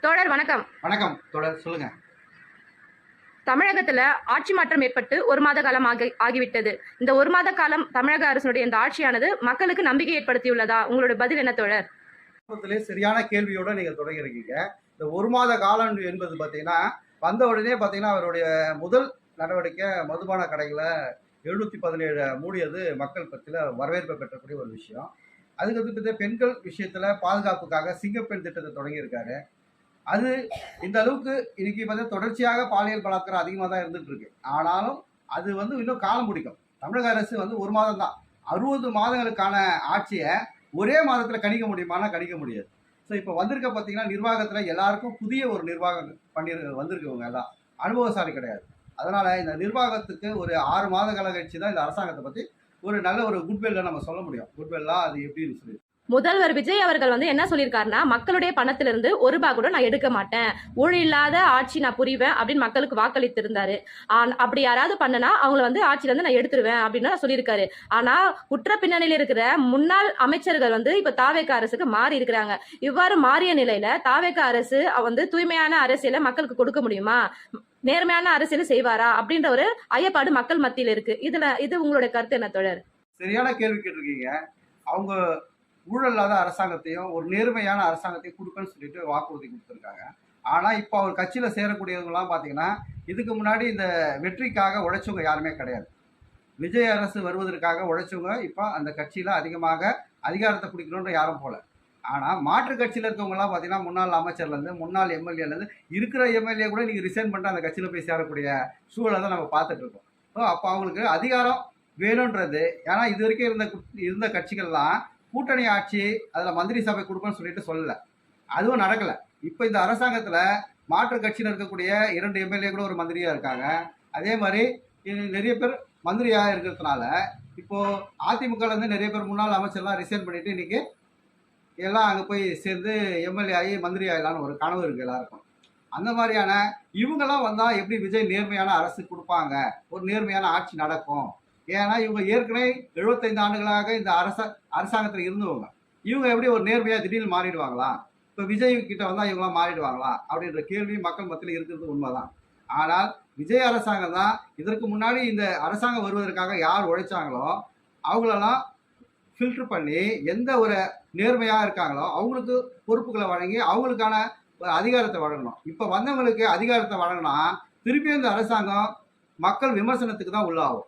தோழர் வணக்கம். வணக்கம் தோழர், சொல்லுங்க. தமிழகத்துல ஆட்சி மாற்றம் ஏற்பட்டு ஒரு மாத காலம் ஆகிவிட்டது. இந்த ஒரு மாத காலம் தமிழக அரசுடைய இந்த ஆட்சியானது மக்களுக்கு நம்பிக்கை ஏற்படுத்தியுள்ளதா? உங்களோட பதில் என்ன தோழர்? சரியான கேள்வியோட நீங்க தொடங்கிருக்கீங்க. இந்த ஒரு மாத காலம் என்பது பாத்தீங்கன்னா, வந்த உடனே பாத்தீங்கன்னா அவருடைய முதல் நடவடிக்கை மதுபான கடைகளை 717 மூடியது மக்கள் பத்தில வரவேற்பை பெற்றக்கூடிய ஒரு விஷயம். அதுக்கு வந்து பெண்கள் விஷயத்துல பாதுகாப்புக்காக சிங்கப்பெண் திட்டத்தை தொடங்கியிருக்காரு. அது இந்த அளவுக்கு இன்னைக்கு வந்து தொடர்ச்சியாக பாலியல் பலாத்காரம் அதிகமாக தான் இருந்துட்டு இருக்கு. ஆனாலும் அது வந்து இன்னும் காலம் பிடிக்கும். தமிழக அரசு வந்து ஒரு மாதம் தான், 60 மாதங்களுக்கான ஆட்சியை ஒரே மாதத்துல கணிக்க முடியுமானா கணிக்க முடியாது. ஸோ இப்போ வந்திருக்க பார்த்தீங்கன்னா நிர்வாகத்துல எல்லாருக்கும் புதிய ஒரு நிர்வாகம் வந்திருக்கவங்க எல்லாம் அனுபவசாலி கிடையாது. அதனால இந்த நிர்வாகத்துக்கு ஒரு 6 மாத காலம் கழிச்சு தான் இந்த அரசாங்கத்தை பத்தி ஒரு நல்ல ஒரு குட்வெல்ல நம்ம சொல்ல முடியும். குட்வெல்லா அது எப்படின்னு சொல்லி முதல்வர் விஜய் அவர்கள் வந்து என்ன சொல்லியிருக்காருன்னா, மக்களுடைய பணத்திலிருந்து ஒரு ரூபாய் கூட நான் எடுக்க மாட்டேன், ஊழல் இல்லாத ஆட்சி நான் புரிவேன் அப்படின்னு மக்களுக்கு வாக்களித்திருந்தாரு. அப்படி யாராவது பண்ணனா அவங்கள வந்து ஆட்சியில இருந்து நான் எடுத்துருவேன் அப்படின்னு சொல்லியிருக்காரு. ஆனா குற்ற பின்னணியில் இருக்கிற முன்னாள் அமைச்சர்கள் வந்து இப்ப தாவேக அரசுக்கு மாறி இருக்கிறாங்க. இவ்வாறு மாறிய நிலையில தாவேக அரசு வந்து தூய்மையான அரசியலை மக்களுக்கு கொடுக்க முடியுமா, நேர்மையான அரசியல் செய்வாரா அப்படின்ற ஒரு ஐயப்பாடு மக்கள் மத்தியில் இருக்கு. இது உங்களுடைய கருத்து என்ன தோழர்? சரியான கேள்வி கேட்டிருக்கீங்க. அவங்க ஊழல் இல்லாத அரசாங்கத்தையும் ஒரு நேர்மையான அரசாங்கத்தையும் கொடுப்பேன்னு சொல்லிட்டு வாக்குறுதி கொடுத்துருக்காங்க. ஆனால் இப்போ அவர் கட்சியில் சேரக்கூடியவங்கலாம் பார்த்தீங்கன்னா இதுக்கு முன்னாடி இந்த வெற்றிக்காக உழைச்சவங்க யாருமே கிடையாது. விஜய் அரசு வருவதற்காக உழைச்சவங்க இப்போ அந்த கட்சியில் அதிகமாக அதிகாரத்தை பிடிக்கணுன்ற யாரும் போல. ஆனால் மாற்று கட்சியில் இருக்கவங்கலாம் பார்த்தீங்கன்னா முன்னாள் அமைச்சர்லேருந்து முன்னாள் எம்எல்ஏலேருந்து இருக்கிற எம்எல்ஏ கூட நீங்கள் ரிசைன் பண்ணிட்டு அந்த கட்சியில் போய் சேரக்கூடிய சூழலை தான் நம்ம பார்த்துட்டு இருக்கோம். ஸோ அப்போ அவங்களுக்கு அதிகாரம் வேணுன்றது, ஏன்னா இது வரைக்கும் இருந்த கட்சிகள்லாம் கூட்டணி ஆட்சி அதில் மந்திரி சபை கொடுப்பேன்னு சொல்லிட்டு சொல்லலை, அதுவும் நடக்கலை. இப்போ இந்த அரசாங்கத்தில் மாற்று கட்சியில் இருக்கக்கூடிய 2 எம்எல்ஏ கூட ஒரு மந்திரியாக இருக்காங்க. அதே மாதிரி நிறைய பேர் மந்திரியாக இருக்கிறதுனால இப்போது அதிமுகலேருந்து நிறைய பேர் முன்னாள் அமைச்சர்லாம் ரிசைன் பண்ணிவிட்டு இன்றைக்கி எல்லாம் அங்கே போய் சேர்ந்து எம்எல்ஏ ஆகி மந்திரி ஆகலான்னு ஒரு கனவு இருக்குது எல்லாருக்கும். அந்த மாதிரியான இவங்கெல்லாம் வந்தால் எப்படி விஜய் நேர்மையான அரசு கொடுப்பாங்க, ஒரு நேர்மையான ஆட்சி நடக்கும்? ஏன்னா இவங்க ஏற்கனவே 75 ஆண்டுகளாக இந்த அரசாங்கத்தில் இருந்தவங்க. இவங்க எப்படி ஒரு நேர்மையாக திடீர்னு மாறிடுவாங்களா? இப்போ விஜய் கிட்ட வந்தால் இவங்களாம் மாறிடுவாங்களா அப்படின்ற கேள்வி மக்கள் மத்தியில் இருக்கிறது உண்மைதான். ஆனால் விஜய் அரசாங்கம் தான் இதற்கு முன்னாடி இந்த அரசாங்கம் வருவதற்காக யார் உழைச்சாங்களோ அவங்களெல்லாம் ஃபில்டர் பண்ணி எந்த ஒரு நேர்மையாக இருக்காங்களோ அவங்களுக்கு பொறுப்புகளை வழங்கி அவங்களுக்கான அதிகாரத்தை வழங்கணும். இப்போ வந்தவங்களுக்கு அதிகாரத்தை வழங்கினா திருப்பியும் இந்த அரசாங்கம் மக்கள் விமர்சனத்துக்கு தான் உள்ளாகும்.